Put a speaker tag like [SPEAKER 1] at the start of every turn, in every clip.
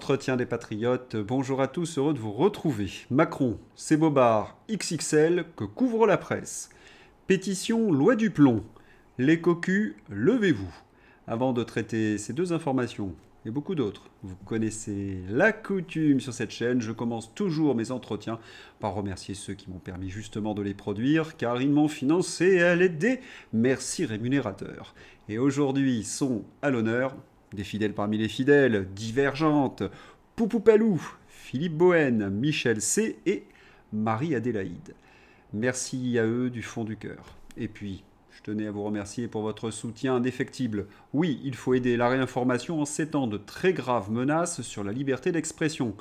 [SPEAKER 1] L'entretien des patriotes, bonjour à tous, heureux de vous retrouver. Macron, c'est Bobard XXL que couvre la presse. Pétition loi du plomb. Les cocus, levez-vous. Avant de traiter ces deux informations et beaucoup d'autres, vous connaissez la coutume sur cette chaîne, je commence toujours mes entretiens par remercier ceux qui m'ont permis justement de les produire, car ils m'ont financé à l'aide des merci rémunérateurs. Et aujourd'hui sont à l'honneur des fidèles parmi les fidèles, Divergente, Poupoupalou, Philippe Bohen, Michel C. et Marie-Adélaïde. Merci à eux du fond du cœur. Et puis, je tenais à vous remercier pour votre soutien indéfectible. Oui, il faut aider la réinformation en ces temps de très graves menaces sur la liberté d'expression.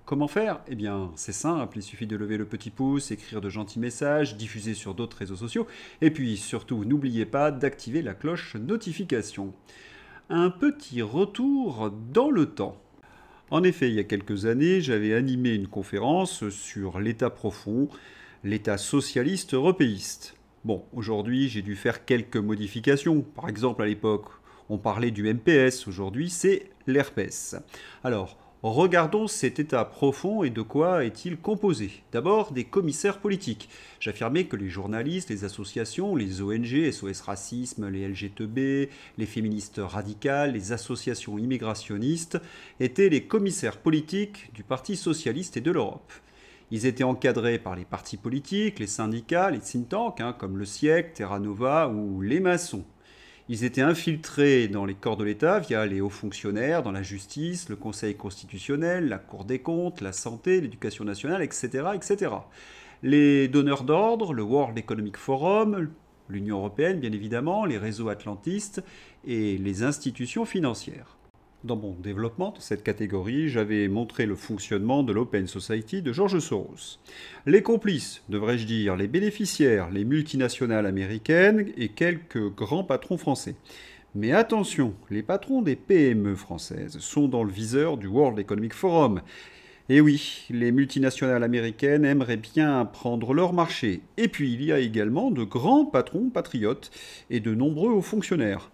[SPEAKER 1] Comment faire? Eh bien, c'est simple, il suffit de lever le petit pouce, écrire de gentils messages, diffuser sur d'autres réseaux sociaux, et puis surtout, n'oubliez pas d'activer la cloche notification. Un petit retour dans le temps. En effet, il y a quelques années, j'avais animé une conférence sur l'État profond, l'État socialiste européiste. Bon, aujourd'hui, j'ai dû faire quelques modifications. Par exemple, à l'époque, on parlait du MPS, aujourd'hui, c'est l'HERPES. Alors, regardons cet État profond et de quoi est-il composé. D'abord, des commissaires politiques. J'affirmais que les journalistes, les associations, les ONG, SOS Racisme, les LGTB, les féministes radicales, les associations immigrationnistes, étaient les commissaires politiques du Parti socialiste et de l'Europe. Ils étaient encadrés par les partis politiques, les syndicats, les think tanks, comme le SIEC, Terra Nova ou les maçons. Ils étaient infiltrés dans les corps de l'État via les hauts fonctionnaires, dans la justice, le Conseil constitutionnel, la Cour des comptes, la santé, l'éducation nationale, etc., etc. Les donneurs d'ordre, le World Economic Forum, l'Union européenne bien évidemment, les réseaux atlantistes et les institutions financières. Dans mon développement de cette catégorie, j'avais montré le fonctionnement de l'Open Society de George Soros. Les complices, devrais-je dire, les bénéficiaires, les multinationales américaines et quelques grands patrons français. Mais attention, les patrons des PME françaises sont dans le viseur du World Economic Forum. Et oui, les multinationales américaines aimeraient bien prendre leur marché. Et puis il y a également de grands patrons patriotes et de nombreux hauts fonctionnaires.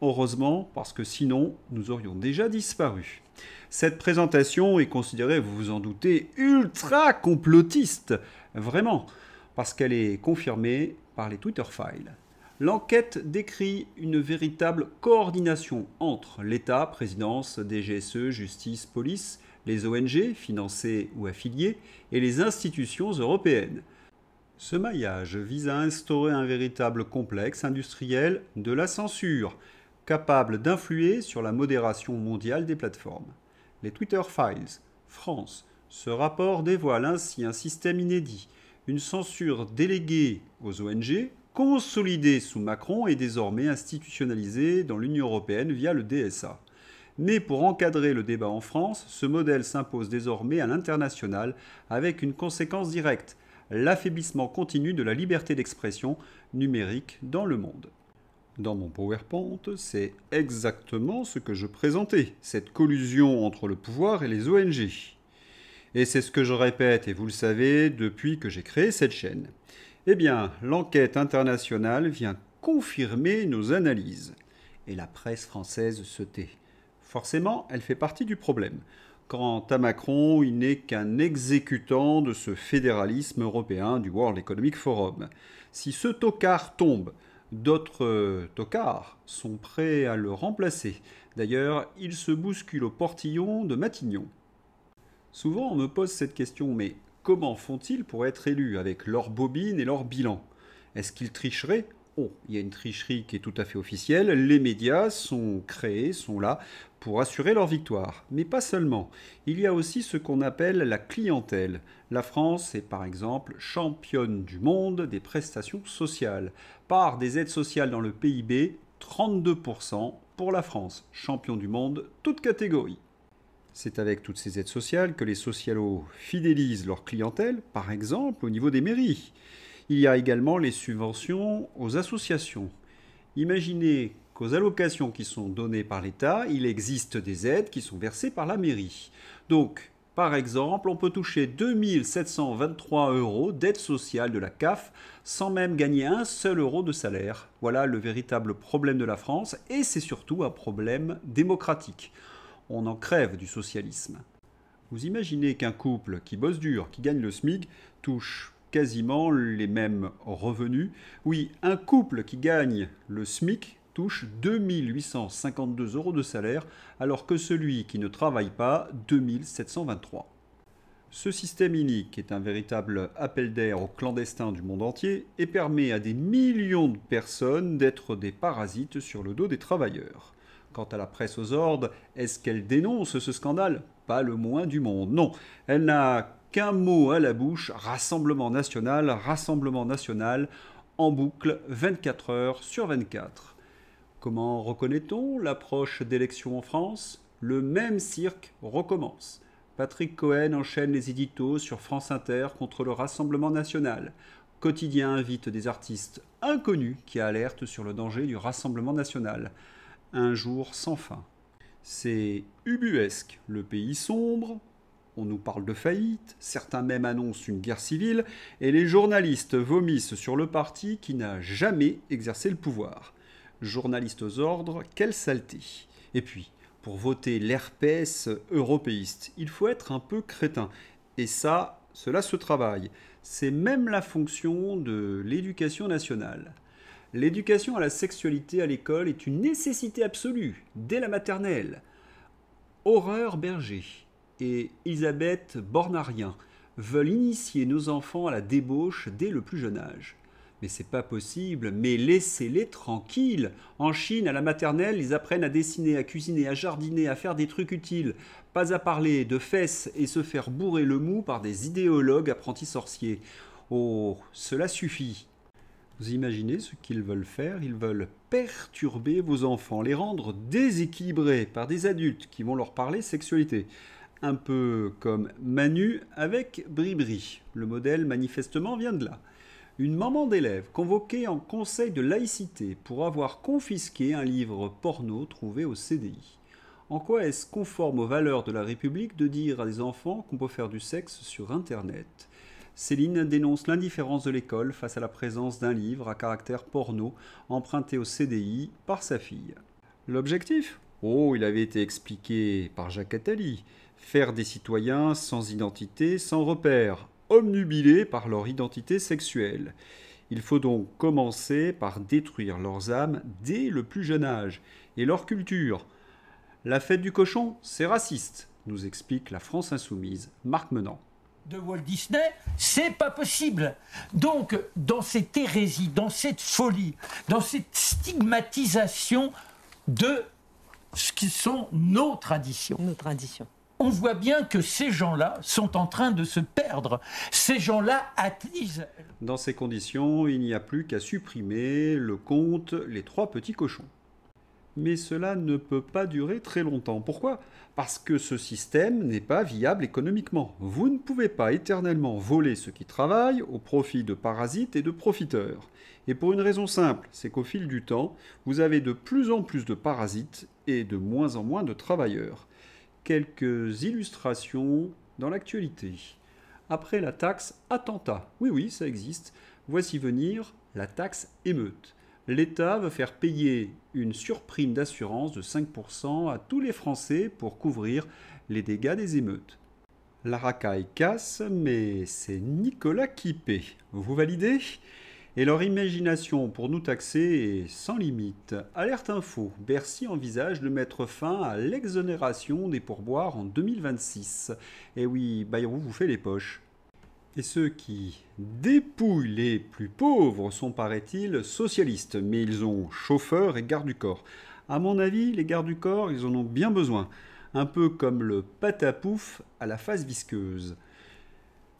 [SPEAKER 1] Heureusement, parce que sinon, nous aurions déjà disparu. Cette présentation est considérée, vous vous en doutez, ultra complotiste. Vraiment, parce qu'elle est confirmée par les Twitter Files. L'enquête décrit une véritable coordination entre l'État, présidence, DGSE, justice, police, les ONG, financées ou affiliées, et les institutions européennes. Ce maillage vise à instaurer un véritable complexe industriel de la censure, capable d'influer sur la modération mondiale des plateformes. Les Twitter Files, France, ce rapport dévoile ainsi un système inédit, une censure déléguée aux ONG, consolidée sous Macron et désormais institutionnalisée dans l'Union européenne via le DSA. Mais pour encadrer le débat en France, ce modèle s'impose désormais à l'international avec une conséquence directe, l'affaiblissement continu de la liberté d'expression numérique dans le monde. Dans mon PowerPoint, c'est exactement ce que je présentais, cette collusion entre le pouvoir et les ONG. Et c'est ce que je répète, et vous le savez, depuis que j'ai créé cette chaîne. Eh bien, l'enquête internationale vient confirmer nos analyses. Et la presse française se tait. Forcément, elle fait partie du problème. Quant à Macron, il n'est qu'un exécutant de ce fédéralisme européen du World Economic Forum. Si ce tocard tombe, d'autres tocards sont prêts à le remplacer. D'ailleurs, il se bouscule au portillon de Matignon. Souvent, on me pose cette question, mais comment font-ils pour être élus avec leurs bobines et leur bilan? Est-ce qu'ils tricheraient? Oh, il y a une tricherie qui est tout à fait officielle. Les médias sont créés, sont là pour assurer leur victoire. Mais pas seulement. Il y a aussi ce qu'on appelle la clientèle. La France est par exemple championne du monde des prestations sociales. Part des aides sociales dans le PIB, 32% pour la France. Champion du monde, toute catégorie. C'est avec toutes ces aides sociales que les socialos fidélisent leur clientèle, par exemple au niveau des mairies. Il y a également les subventions aux associations. Imaginez qu'aux allocations qui sont données par l'État, il existe des aides qui sont versées par la mairie. Donc, par exemple, on peut toucher 2 723 € d'aide sociale de la CAF sans même gagner un seul euro de salaire. Voilà le véritable problème de la France et c'est surtout un problème démocratique. On en crève du socialisme. Vous imaginez qu'un couple qui bosse dur, qui gagne le SMIC, touche quasiment les mêmes revenus. Oui, un couple qui gagne le SMIC touche 2 852 euros de salaire, alors que celui qui ne travaille pas, 2 723. Ce système inique est un véritable appel d'air aux clandestins du monde entier et permet à des millions de personnes d'être des parasites sur le dos des travailleurs. Quant à la presse aux ordres, est-ce qu'elle dénonce ce scandale? Pas le moins du monde, non. Elle n'a qu'un mot à la bouche, Rassemblement national, en boucle 24 heures sur 24. Comment reconnaît-on l'approche d'élections en France? Le même cirque recommence. Patrick Cohen enchaîne les éditos sur France Inter contre le Rassemblement national. Quotidien invite des artistes inconnus qui alertent sur le danger du Rassemblement national. Un jour sans fin. C'est ubuesque, le pays sombre, on nous parle de faillite, certains même annoncent une guerre civile, et les journalistes vomissent sur le parti qui n'a jamais exercé le pouvoir. Journalistes aux ordres, quelle saleté! Et puis, pour voter l'RPS européiste, il faut être un peu crétin. Et ça, cela se travaille. C'est même la fonction de l'éducation nationale. L'éducation à la sexualité à l'école est une nécessité absolue, dès la maternelle. Aurore Berger et Elisabeth Bornarien veulent initier nos enfants à la débauche dès le plus jeune âge. Mais c'est pas possible, mais laissez-les tranquilles. En Chine, à la maternelle, ils apprennent à dessiner, à cuisiner, à jardiner, à faire des trucs utiles. Pas à parler de fesses et se faire bourrer le mou par des idéologues apprentis sorciers. Oh, cela suffit. Vous imaginez ce qu'ils veulent faire? Ils veulent perturber vos enfants, les rendre déséquilibrés par des adultes qui vont leur parler sexualité. Un peu comme Manu avec Bribri. Le modèle manifestement vient de là. Une maman d'élève convoquée en conseil de laïcité pour avoir confisqué un livre porno trouvé au CDI. En quoi est-ce conforme aux valeurs de la République de dire à des enfants qu'on peut faire du sexe sur Internet? Céline dénonce l'indifférence de l'école face à la présence d'un livre à caractère porno emprunté au CDI par sa fille. L'objectif? Oh, il avait été expliqué par Jacques Attali. Faire des citoyens sans identité, sans repère, obnubilés par leur identité sexuelle. Il faut donc commencer par détruire leurs âmes dès le plus jeune âge et leur culture. La fête du cochon, c'est raciste, nous explique la France insoumise, Marc Menant.
[SPEAKER 2] De Walt Disney, c'est pas possible. Donc, dans cette hérésie, dans cette folie, dans cette stigmatisation de ce qui sont nos traditions.
[SPEAKER 3] Nos traditions.
[SPEAKER 2] On voit bien que ces gens-là sont en train de se perdre. Ces gens-là attisent.
[SPEAKER 1] Dans ces conditions, il n'y a plus qu'à supprimer le conte Les Trois Petits Cochons. Mais cela ne peut pas durer très longtemps. Pourquoi? Parce que ce système n'est pas viable économiquement. Vous ne pouvez pas éternellement voler ceux qui travaillent au profit de parasites et de profiteurs. Et pour une raison simple, c'est qu'au fil du temps, vous avez de plus en plus de parasites et de moins en moins de travailleurs. Quelques illustrations dans l'actualité. Après la taxe attentat, oui, ça existe, voici venir la taxe émeute. L'État veut faire payer une surprime d'assurance de 5% à tous les Français pour couvrir les dégâts des émeutes. La racaille casse, mais c'est Nicolas qui paie. Vous validez? Et leur imagination pour nous taxer est sans limite. Alerte info, Bercy envisage de mettre fin à l'exonération des pourboires en 2026. Et oui, Bayrou vous fait les poches. Et ceux qui dépouillent les plus pauvres sont, paraît-il, socialistes, mais ils ont chauffeurs et gardes du corps. À mon avis, les gardes du corps, ils en ont bien besoin. Un peu comme le patapouf à la face visqueuse.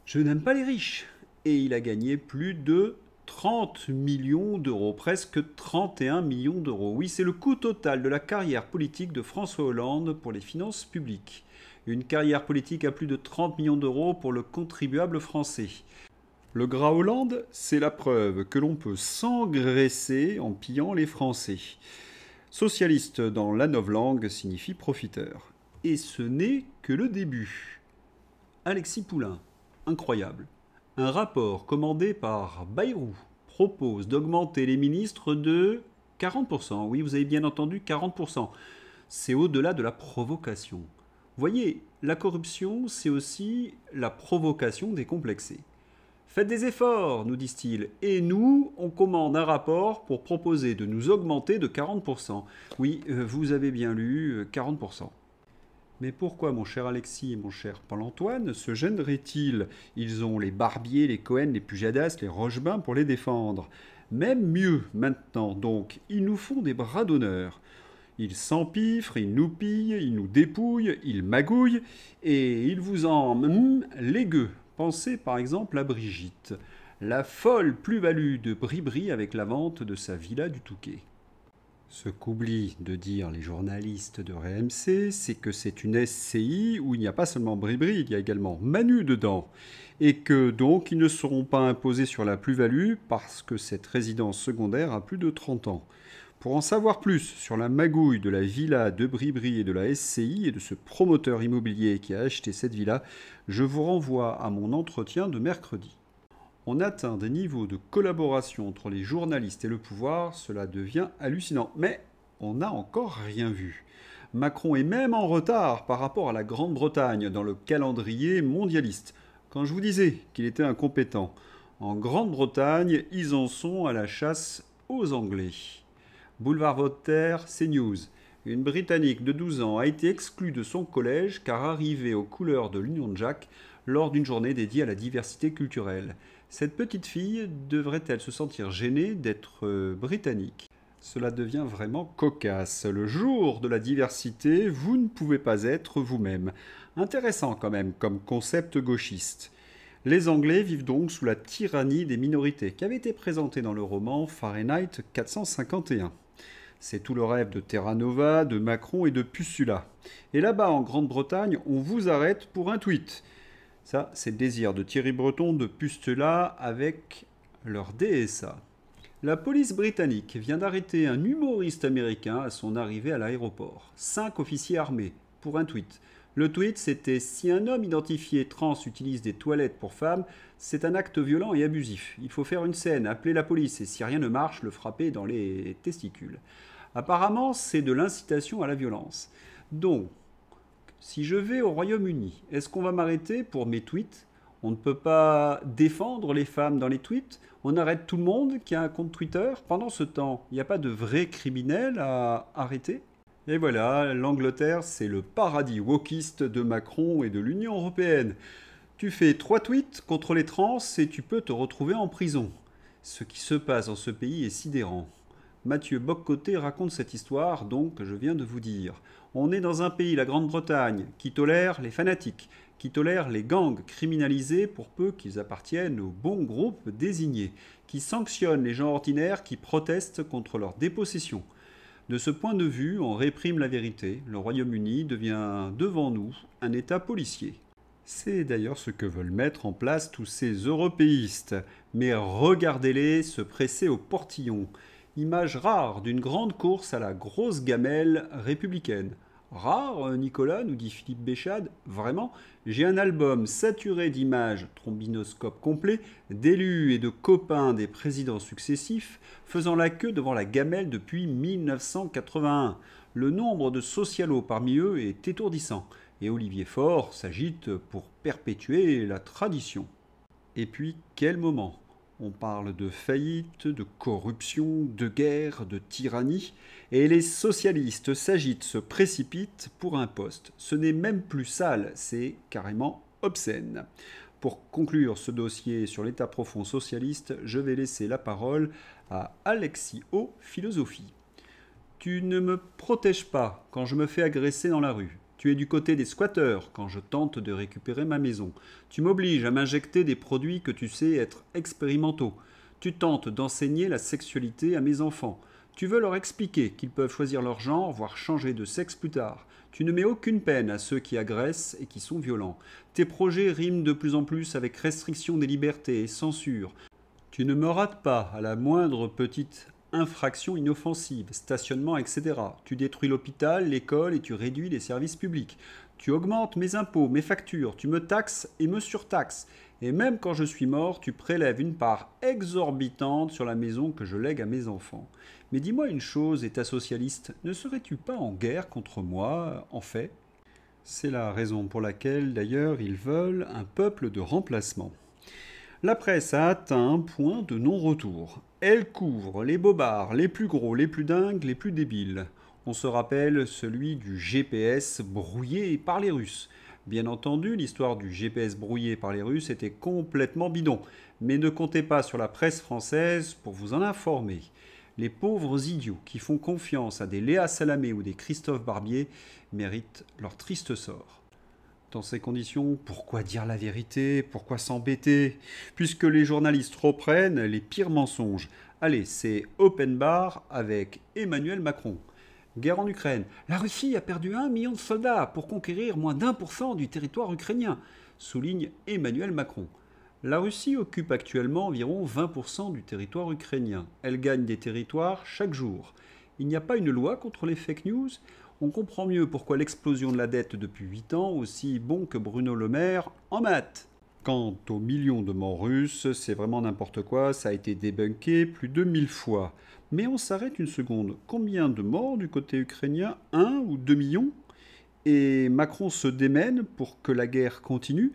[SPEAKER 1] Je n'aime pas les riches. Et il a gagné plus de 30 millions d'euros, presque 31 millions d'euros. Oui, c'est le coût total de la carrière politique de François Hollande pour les finances publiques. Une carrière politique à plus de 30 millions d'euros pour le contribuable français. Le gras Hollande, c'est la preuve que l'on peut s'engraisser en pillant les Français. Socialiste dans la novlangue signifie profiteur. Et ce n'est que le début. Alexis Poulain, incroyable. Un rapport commandé par Bayrou propose d'augmenter les ministres de 40%. Oui, vous avez bien entendu, 40%. C'est au-delà de la provocation. Voyez, la corruption, c'est aussi la provocation décomplexée. Faites des efforts, nous disent-ils, et nous, on commande un rapport pour proposer de nous augmenter de 40%. Oui, vous avez bien lu, 40%. Mais pourquoi mon cher Alexis et mon cher Paul-Antoine se gêneraient-ils? Ils ont les Barbier, les Cohen, les Pujadas, les Rochebain pour les défendre. Même mieux maintenant, donc, ils nous font des bras d'honneur. Ils s'empiffrent, ils nous pillent, ils nous dépouillent, ils magouillent, et ils vous en les gueux. Pensez par exemple à Brigitte, la folle plus-value de Bribri avec la vente de sa villa du Touquet. Ce qu'oublient de dire les journalistes de RMC, c'est que c'est une SCI où il n'y a pas seulement Bribri, il y a également Manu dedans. Et que donc ils ne seront pas imposés sur la plus-value parce que cette résidence secondaire a plus de 30 ans. Pour en savoir plus sur la magouille de la villa de Bribri et de la SCI et de ce promoteur immobilier qui a acheté cette villa, je vous renvoie à mon entretien de mercredi. On atteint des niveaux de collaboration entre les journalistes et le pouvoir, cela devient hallucinant. Mais on n'a encore rien vu. Macron est même en retard par rapport à la Grande-Bretagne dans le calendrier mondialiste. Quand je vous disais qu'il était incompétent, en Grande-Bretagne, ils en sont à la chasse aux Anglais. Boulevard Voltaire, CNews. Une Britannique de 12 ans a été exclue de son collège car arrivée aux couleurs de l'Union Jack lors d'une journée dédiée à la diversité culturelle. Cette petite fille devrait-elle se sentir gênée d'être britannique? Cela devient vraiment cocasse. Le jour de la diversité, vous ne pouvez pas être vous-même. Intéressant quand même comme concept gauchiste. Les Anglais vivent donc sous la tyrannie des minorités qui avait été présentée dans le roman Fahrenheit 451. C'est tout le rêve de Terra Nova, de Macron et de Pussula. Et là-bas, en Grande-Bretagne, on vous arrête pour un tweet. Ça, c'est le désir de Thierry Breton de Pussula avec leur DSA. La police britannique vient d'arrêter un humoriste américain à son arrivée à l'aéroport. 5 officiers armés pour un tweet. Le tweet, c'était « Si un homme identifié trans utilise des toilettes pour femmes, c'est un acte violent et abusif. Il faut faire une scène, appeler la police et si rien ne marche, le frapper dans les testicules. » Apparemment, c'est de l'incitation à la violence. Donc, si je vais au Royaume-Uni, est-ce qu'on va m'arrêter pour mes tweets? On ne peut pas défendre les femmes dans les tweets. On arrête tout le monde qui a un compte Twitter. Pendant ce temps, il n'y a pas de vrais criminels à arrêter. Et voilà, l'Angleterre, c'est le paradis wokiste de Macron et de l'Union européenne. Tu fais 3 tweets contre les trans et tu peux te retrouver en prison. Ce qui se passe dans ce pays est sidérant. Mathieu Boccoté raconte cette histoire, donc, que je viens de vous dire. On est dans un pays, la Grande-Bretagne, qui tolère les fanatiques, qui tolère les gangs criminalisés pour peu qu'ils appartiennent au bon groupe désigné, qui sanctionne les gens ordinaires qui protestent contre leur dépossession. De ce point de vue, on réprime la vérité. Le Royaume-Uni devient, devant nous, un État policier. C'est d'ailleurs ce que veulent mettre en place tous ces européistes. Mais regardez-les se presser au portillon. Image rare d'une grande course à la grosse gamelle républicaine. Rare, Nicolas, nous dit Philippe Béchade. Vraiment, j'ai un album saturé d'images, trombinoscope complet, d'élus et de copains des présidents successifs, faisant la queue devant la gamelle depuis 1981. Le nombre de socialos parmi eux est étourdissant, et Olivier Faure s'agite pour perpétuer la tradition. Et puis, quel moment! On parle de faillite, de corruption, de guerre, de tyrannie, et les socialistes s'agitent, se précipitent pour un poste. Ce n'est même plus sale, c'est carrément obscène. Pour conclure ce dossier sur l'état profond socialiste, je vais laisser la parole à Alexis O. Philosophie. Tu ne me protèges pas quand je me fais agresser dans la rue. Tu es du côté des squatteurs quand je tente de récupérer ma maison. Tu m'obliges à m'injecter des produits que tu sais être expérimentaux. Tu tentes d'enseigner la sexualité à mes enfants. Tu veux leur expliquer qu'ils peuvent choisir leur genre, voire changer de sexe plus tard. Tu ne mets aucune peine à ceux qui agressent et qui sont violents. Tes projets riment de plus en plus avec restriction des libertés et censure. Tu ne me rates pas à la moindre petite infractions inoffensives, stationnement, etc. Tu détruis l'hôpital, l'école et tu réduis les services publics. Tu augmentes mes impôts, mes factures, tu me taxes et me surtaxes. Et même quand je suis mort, tu prélèves une part exorbitante sur la maison que je lègue à mes enfants. Mais dis-moi une chose, État socialiste, ne serais-tu pas en guerre contre moi, en fait ? C'est la raison pour laquelle, d'ailleurs, ils veulent un peuple de remplacement. La presse a atteint un point de non-retour. Elle couvre les bobards, les plus gros, les plus dingues, les plus débiles. On se rappelle celui du GPS brouillé par les Russes. Bien entendu, l'histoire du GPS brouillé par les Russes était complètement bidon, mais ne comptez pas sur la presse française pour vous en informer. Les pauvres idiots qui font confiance à des Léa Salamé ou des Christophe Barbier méritent leur triste sort. Dans ces conditions, pourquoi dire la vérité? Pourquoi s'embêter? Puisque les journalistes reprennent les pires mensonges. Allez, c'est open bar avec Emmanuel Macron. Guerre en Ukraine. La Russie a perdu 1 million de soldats pour conquérir moins d'1% du territoire ukrainien, souligne Emmanuel Macron. La Russie occupe actuellement environ 20% du territoire ukrainien. Elle gagne des territoires chaque jour. Il n'y a pas une loi contre les fake news? On comprend mieux pourquoi l'explosion de la dette depuis 8 ans, aussi bon que Bruno Le Maire en maths. Quant aux millions de morts russes, c'est vraiment n'importe quoi, ça a été débunké plus de 1000 fois. Mais on s'arrête une seconde. Combien de morts du côté ukrainien? 1 ou 2 millions? Et Macron se démène pour que la guerre continue?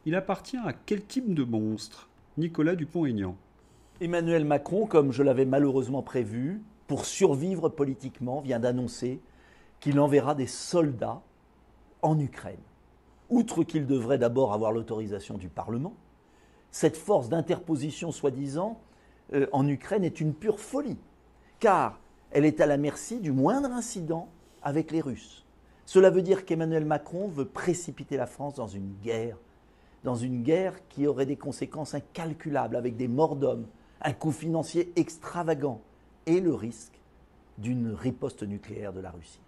[SPEAKER 1] Il appartient à quel type de monstre? Nicolas Dupont-Aignan.
[SPEAKER 3] Emmanuel Macron, comme je l'avais malheureusement prévu, pour survivre politiquement, vient d'annoncer qu'il enverra des soldats en Ukraine. Outre qu'il devrait d'abord avoir l'autorisation du Parlement, cette force d'interposition soi-disant en Ukraine est une pure folie, car elle est à la merci du moindre incident avec les Russes. Cela veut dire qu'Emmanuel Macron veut précipiter la France dans une guerre qui aurait des conséquences incalculables, avec des morts d'hommes, un coût financier extravagant et le risque d'une riposte nucléaire de la Russie.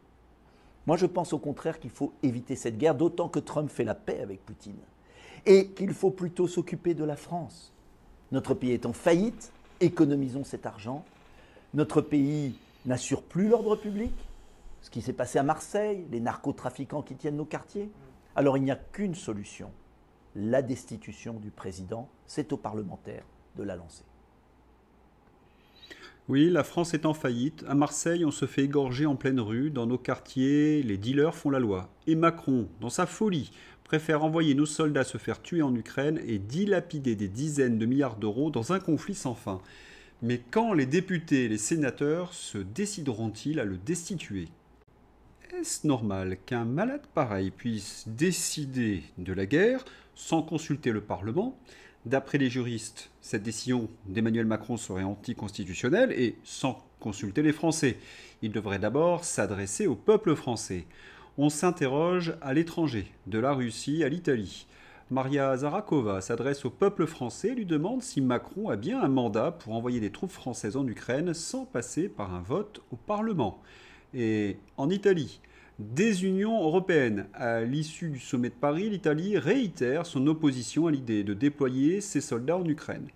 [SPEAKER 3] Moi, je pense au contraire qu'il faut éviter cette guerre, d'autant que Trump fait la paix avec Poutine, et qu'il faut plutôt s'occuper de la France. Notre pays est en faillite, économisons cet argent. Notre pays n'assure plus l'ordre public, ce qui s'est passé à Marseille, les narcotrafiquants qui tiennent nos quartiers. Alors il n'y a qu'une solution, la destitution du président. C'est aux parlementaires de la lancer.
[SPEAKER 1] Oui, la France est en faillite. À Marseille, on se fait égorger en pleine rue. Dans nos quartiers, les dealers font la loi. Et Macron, dans sa folie, préfère envoyer nos soldats se faire tuer en Ukraine et dilapider des dizaines de milliards d'euros dans un conflit sans fin. Mais quand les députés et les sénateurs se décideront-ils à le destituer? Est-ce normal qu'un malade pareil puisse décider de la guerre sans consulter le Parlement? D'après les juristes, cette décision d'Emmanuel Macron serait anticonstitutionnelle et sans consulter les Français. Il devrait d'abord s'adresser au peuple français. On s'interroge à l'étranger, de la Russie à l'Italie. Maria Zarakova s'adresse au peuple français et lui demande si Macron a bien un mandat pour envoyer des troupes françaises en Ukraine sans passer par un vote au Parlement. Et en Italie, désunion européenne. À l'issue du sommet de Paris, l'Italie réitère son opposition à l'idée de déployer ses soldats en Ukraine.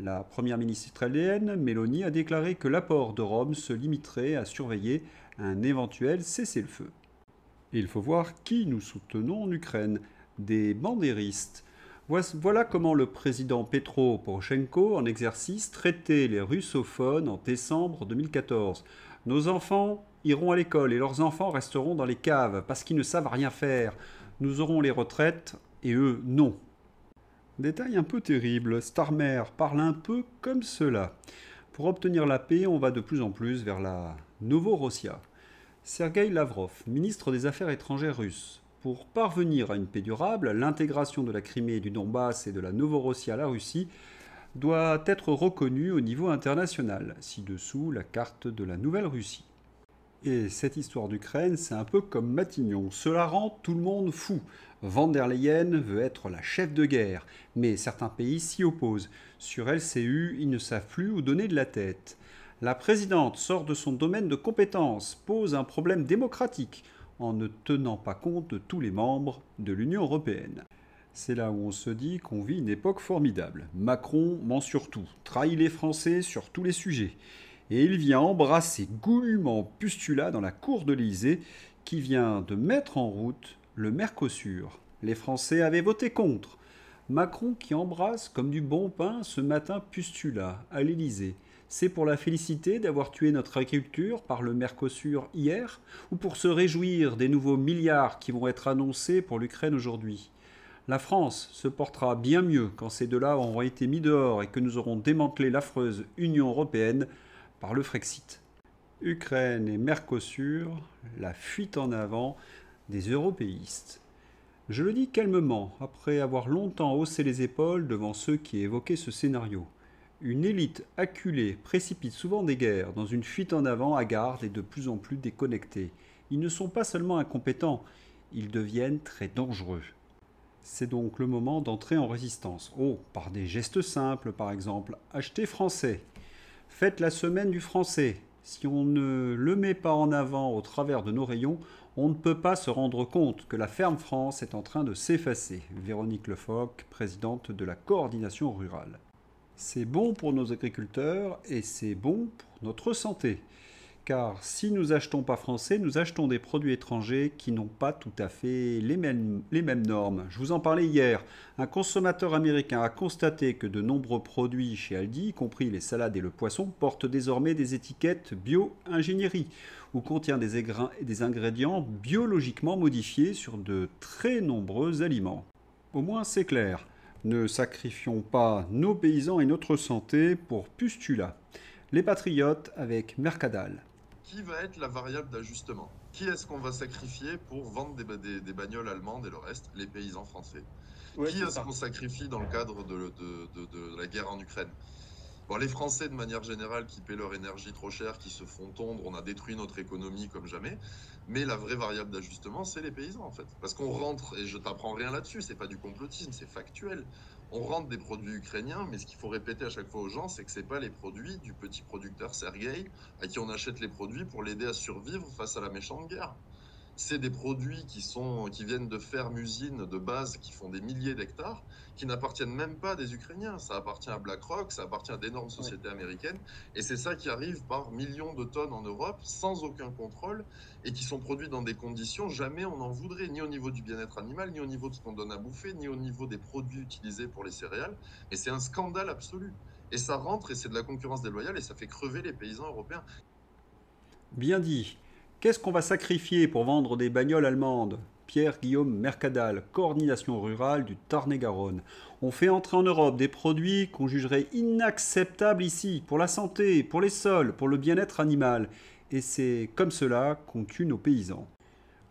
[SPEAKER 1] La première ministre italienne, Meloni, a déclaré que l'apport de Rome se limiterait à surveiller un éventuel cessez-le-feu. Et il faut voir qui nous soutenons en Ukraine. Des bandéristes. Voilà comment le président Petro Poroshenko, en exercice, traitait les russophones en décembre 2014. Nos enfants iront à l'école et leurs enfants resteront dans les caves parce qu'ils ne savent rien faire. Nous aurons les retraites et eux, non. Détail un peu terrible, Starmer parle un peu comme cela. Pour obtenir la paix, on va de plus en plus vers la Novorossia. Sergueï Lavrov, ministre des Affaires étrangères russe. Pour parvenir à une paix durable, l'intégration de la Crimée et du Donbass et de la Novorossie à la Russie doit être reconnue au niveau international, ci-dessous la carte de la Nouvelle-Russie. Et cette histoire d'Ukraine, c'est un peu comme Matignon, cela rend tout le monde fou. Van der Leyen veut être la chef de guerre, mais certains pays s'y opposent. Sur LCU, ils ne savent plus où donner de la tête. La présidente sort de son domaine de compétence, pose un problème démocratique, en ne tenant pas compte de tous les membres de l'Union européenne. C'est là où on se dit qu'on vit une époque formidable. Macron ment sur tout, trahit les Français sur tous les sujets. Et il vient embrasser goulûment Pustula dans la cour de l'Élysée, qui vient de mettre en route le Mercosur. Les Français avaient voté contre. Macron qui embrasse comme du bon pain ce matin Pustula à l'Élysée. C'est pour la féliciter d'avoir tué notre agriculture par le Mercosur hier, ou pour se réjouir des nouveaux milliards qui vont être annoncés pour l'Ukraine aujourd'hui? La France se portera bien mieux quand ces deux-là auront été mis dehors et que nous aurons démantelé l'affreuse Union européenne par le Frexit. Ukraine et Mercosur, la fuite en avant des européistes. Je le dis calmement, après avoir longtemps haussé les épaules devant ceux qui évoquaient ce scénario. Une élite acculée précipite souvent des guerres dans une fuite en avant hagarde et de plus en plus déconnectée. Ils ne sont pas seulement incompétents, ils deviennent très dangereux. C'est donc le moment d'entrer en résistance. Oh, par des gestes simples par exemple. Achetez français. Faites la semaine du français. Si on ne le met pas en avant au travers de nos rayons, on ne peut pas se rendre compte que la ferme France est en train de s'effacer. Véronique Lefoc, présidente de la coordination rurale. C'est bon pour nos agriculteurs et c'est bon pour notre santé. Car si nous achetons pas français, nous achetons des produits étrangers qui n'ont pas tout à fait les mêmes normes. Je vous en parlais hier. Un consommateur américain a constaté que de nombreux produits chez Aldi, y compris les salades et le poisson, portent désormais des étiquettes bio-ingénierie, ou contient des ingrédients biologiquement modifiés sur de très nombreux aliments. Au moins c'est clair. Ne sacrifions pas nos paysans et notre santé pour Pustula. Les patriotes avec Mercadal.
[SPEAKER 4] Qui va être la variable d'ajustement? Qui est-ce qu'on va sacrifier pour vendre des bagnoles allemandes et le reste? Les paysans français. Ouais, qui est-ce qu'on sacrifie dans le cadre de la guerre en Ukraine? Bon, les Français, de manière générale, qui paient leur énergie trop cher, qui se font tondre, on a détruit notre économie comme jamais. Mais la vraie variable d'ajustement, c'est les paysans, en fait. Parce qu'on rentre, et je t'apprends rien là-dessus, c'est pas du complotisme, c'est factuel. On rentre des produits ukrainiens, mais ce qu'il faut répéter à chaque fois aux gens, c'est que c'est pas les produits du petit producteur Sergueï à qui on achète les produits pour l'aider à survivre face à la méchante guerre. C'est des produits qui viennent de fermes-usines de base qui font des milliers d'hectares, qui n'appartiennent même pas à des Ukrainiens. Ça appartient à BlackRock, ça appartient à d'énormes sociétés américaines. Et c'est ça qui arrive par millions de tonnes en Europe, sans aucun contrôle, et qui sont produits dans des conditions jamais on en voudrait, ni au niveau du bien-être animal, ni au niveau de ce qu'on donne à bouffer, ni au niveau des produits utilisés pour les céréales. Et c'est un scandale absolu. Et ça rentre, et c'est de la concurrence déloyale, et ça fait crever les paysans européens.
[SPEAKER 1] Bien dit. Qu'est-ce qu'on va sacrifier pour vendre des bagnoles allemandes? Pierre-Guillaume Mercadal, coordination rurale du Tarn-et-Garonne. On fait entrer en Europe des produits qu'on jugerait inacceptables ici, pour la santé, pour les sols, pour le bien-être animal. Et c'est comme cela qu'on tue nos paysans.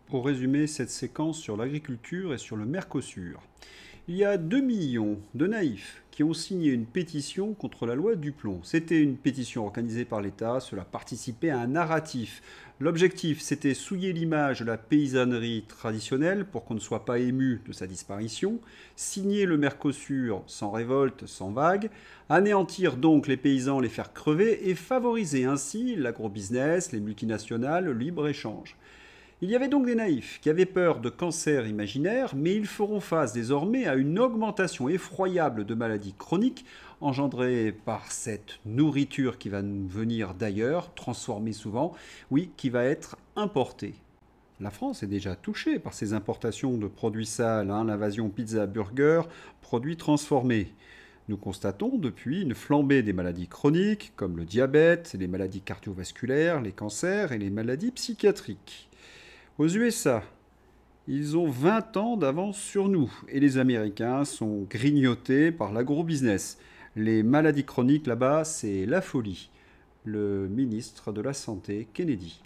[SPEAKER 1] Pour résumer cette séquence sur l'agriculture et sur le Mercosur. Il y a 2 millions de naïfs qui ont signé une pétition contre la loi Duplon. C'était une pétition organisée par l'État, cela participait à un narratif. L'objectif, c'était souiller l'image de la paysannerie traditionnelle pour qu'on ne soit pas ému de sa disparition, signer le Mercosur sans révolte, sans vague, anéantir donc les paysans, les faire crever et favoriser ainsi l'agrobusiness, les multinationales, le libre-échange. Il y avait donc des naïfs qui avaient peur de cancers imaginaires, mais ils feront face désormais à une augmentation effroyable de maladies chroniques engendrées par cette nourriture qui va nous venir d'ailleurs, transformée souvent, oui, qui va être importée. La France est déjà touchée par ces importations de produits sales, l'invasion pizza-burger, produits transformés. Nous constatons depuis une flambée des maladies chroniques, comme le diabète, les maladies cardiovasculaires, les cancers et les maladies psychiatriques. Aux USA, ils ont 20 ans d'avance sur nous et les Américains sont grignotés par l'agro-business. Les maladies chroniques là-bas, c'est la folie. Le ministre de la Santé, Kennedy.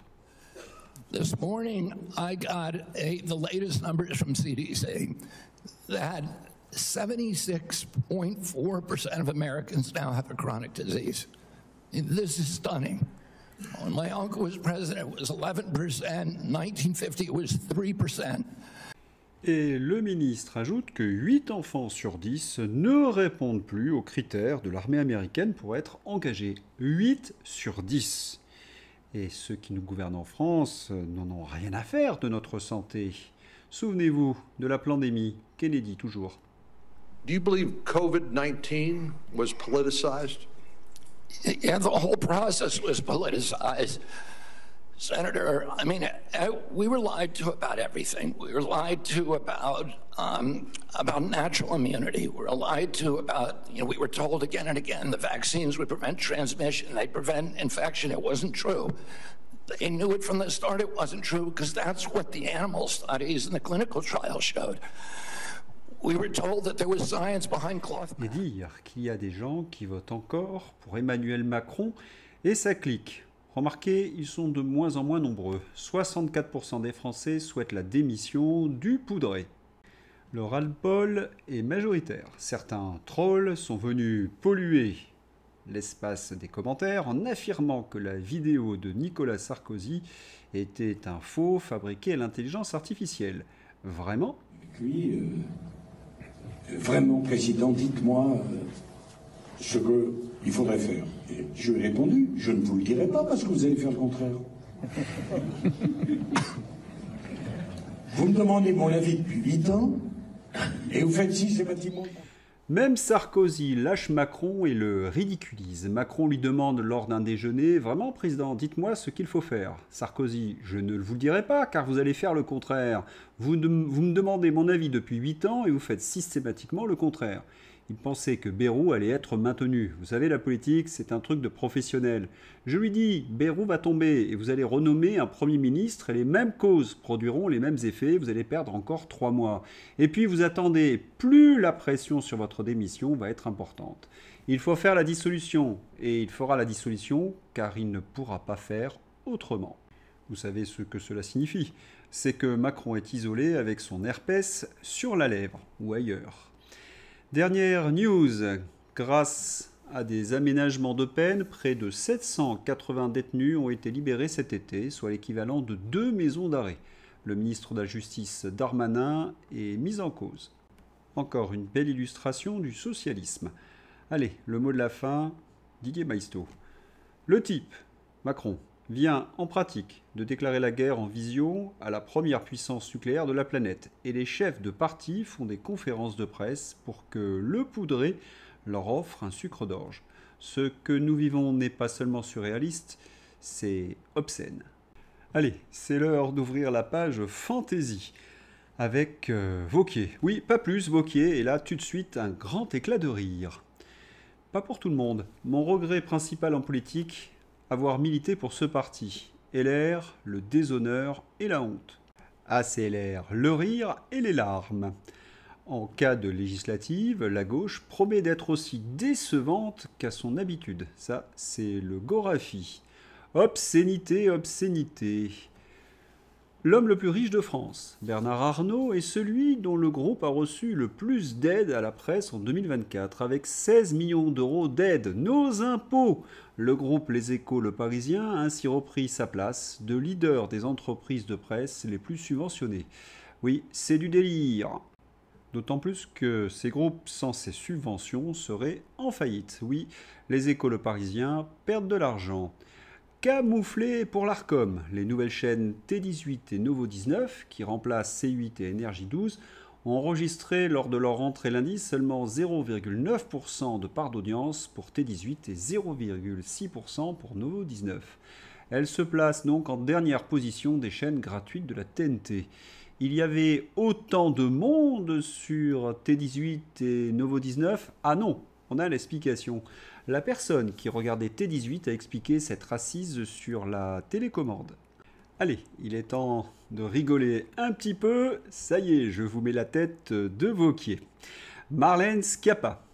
[SPEAKER 5] This morning, I got the latest numbers from CDC that 76.4% of Americans now have a chronic disease. This is stunning. When my uncle was president, it was 11%. 1950, it was 3%.
[SPEAKER 1] Et le ministre ajoute que 8 enfants sur 10 ne répondent plus aux critères de l'armée américaine pour être engagés. 8 sur 10. Et ceux qui nous gouvernent en France n'en ont rien à faire de notre santé. Souvenez-vous de la pandémie. Kennedy, toujours.
[SPEAKER 6] Do you believe COVID-19 was politicized?
[SPEAKER 5] Yeah, the whole process was politicized. Senator, I mean, we were lied to about everything. We were lied to about natural immunity. We were lied to about, we were told again and again the vaccines would prevent transmission, they prevent infection. It wasn't true. They knew it from the start it wasn't true because that's what the animal studies and the clinical trials showed. We were told that there was science behind cloth.
[SPEAKER 1] Et dire qu'il y a des gens qui votent encore pour Emmanuel Macron et sa clique. Remarquez, ils sont de moins en moins nombreux. 64% des Français souhaitent la démission du poudré. Le ras-le-bol est majoritaire. Certains trolls sont venus polluer l'espace des commentaires en affirmant que la vidéo de Nicolas Sarkozy était un faux fabriqué à l'intelligence artificielle. Vraiment ?
[SPEAKER 7] Puis, vraiment, Président, dites-moi ce qu'il faudrait faire. Et je lui ai répondu, je ne vous le dirai pas parce que vous allez faire le contraire. Vous me demandez mon avis depuis 8 ans et vous faites systématiquement...
[SPEAKER 1] Même Sarkozy lâche Macron et le ridiculise. Macron lui demande lors d'un déjeuner « Vraiment, président, dites-moi ce qu'il faut faire ». Sarkozy « Je ne vous le dirai pas car vous allez faire le contraire. Vous me demandez mon avis depuis 8 ans et vous faites systématiquement le contraire ». Il pensait que Bayrou allait être maintenu. Vous savez, la politique, c'est un truc de professionnel. Je lui dis, Bayrou va tomber et vous allez renommer un Premier ministre et les mêmes causes produiront les mêmes effets. Vous allez perdre encore 3 mois. Et puis vous attendez, plus la pression sur votre démission va être importante. Il faut faire la dissolution et il fera la dissolution car il ne pourra pas faire autrement. Vous savez ce que cela signifie. C'est que Macron est isolé avec son herpès sur la lèvre ou ailleurs. Dernière news, grâce à des aménagements de peine, près de 780 détenus ont été libérés cet été, soit l'équivalent de 2 maisons d'arrêt. Le ministre de la Justice Darmanin est mis en cause. Encore une belle illustration du socialisme. Allez, le mot de la fin, Didier Maistre. Le type, Macron, vient en pratique de déclarer la guerre en visio à la première puissance nucléaire de la planète. Et les chefs de parti font des conférences de presse pour que le poudré leur offre un sucre d'orge. Ce que nous vivons n'est pas seulement surréaliste, c'est obscène. Allez, c'est l'heure d'ouvrir la page Fantaisie avec Wauquiez. Oui, pas plus, Wauquiez, et là tout de suite un grand éclat de rire. Pas pour tout le monde. Mon regret principal en politique, avoir milité pour ce parti. LR, le déshonneur et la honte. ACLR, le rire et les larmes. En cas de législative, la gauche promet d'être aussi décevante qu'à son habitude. Ça, c'est le Gorafi. Obscénité, obscénité. L'homme le plus riche de France, Bernard Arnault, est celui dont le groupe a reçu le plus d'aide à la presse en 2024, avec 16 millions d'euros d'aide, nos impôts. Le groupe Les Échos, Le Parisien a ainsi repris sa place de leader des entreprises de presse les plus subventionnées. Oui, c'est du délire. D'autant plus que ces groupes sans ces subventions seraient en faillite. Oui, Les Échos, Le Parisien perdent de l'argent. Camouflé pour l'Arcom, les nouvelles chaînes T18 et Novo 19, qui remplacent C8 et Énergie 12, ont enregistré lors de leur entrée lundi seulement 0,9% de part d'audience pour T18 et 0,6% pour Novo 19. Elles se placent donc en dernière position des chaînes gratuites de la TNT. Il y avait autant de monde sur T18 et Novo 19 ? Ah non, on a l'explication. La personne qui regardait T18 a expliqué s'être assise sur la télécommande. Allez, il est temps de rigoler un petit peu. Ça y est, je vous mets la tête de Wauquiez. Marlène Schiappa.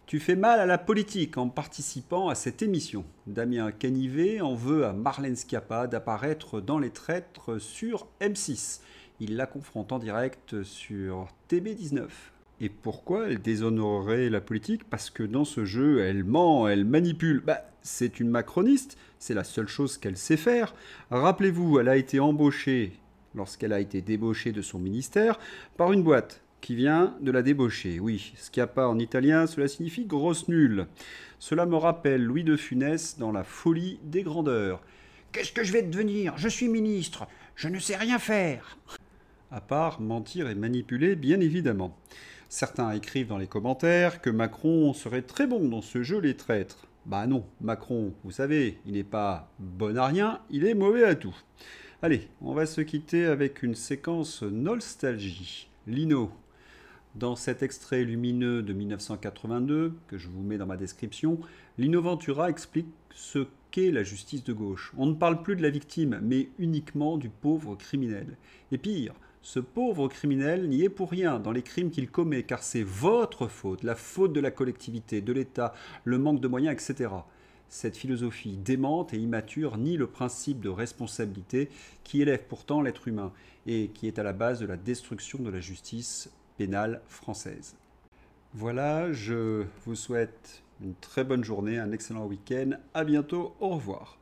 [SPEAKER 1] Tu fais mal à la politique en participant à cette émission. Damien Canivet en veut à Marlène Schiappa d'apparaître dans Les Traîtres sur M6. Il la confronte en direct sur TB19. Et pourquoi elle déshonorerait la politique ? Parce que dans ce jeu, elle ment, elle manipule. C'est une macroniste, c'est la seule chose qu'elle sait faire. Rappelez-vous, elle a été embauchée, lorsqu'elle a été débauchée de son ministère, par une boîte qui vient de la débaucher. Oui, Schiappa en italien, cela signifie grosse nulle. Cela me rappelle Louis de Funès dans La folie des grandeurs. « Qu'est-ce que je vais devenir ? Je suis ministre, je ne sais rien faire !» À part mentir et manipuler, bien évidemment. Certains écrivent dans les commentaires que Macron serait très bon dans ce jeu Les Traîtres. Bah non, Macron, vous savez, il n'est pas bon à rien, il est mauvais à tout. Allez, on va se quitter avec une séquence nostalgie. Lino, dans cet extrait lumineux de 1982, que je vous mets dans ma description, Lino Ventura explique ce qu'est la justice de gauche. On ne parle plus de la victime, mais uniquement du pauvre criminel. Et pire, ce pauvre criminel n'y est pour rien dans les crimes qu'il commet, car c'est votre faute, la faute de la collectivité, de l'État, le manque de moyens, etc. Cette philosophie démente et immature nie le principe de responsabilité qui élève pourtant l'être humain et qui est à la base de la destruction de la justice pénale française. Voilà, je vous souhaite une très bonne journée, un excellent week-end. À bientôt, au revoir.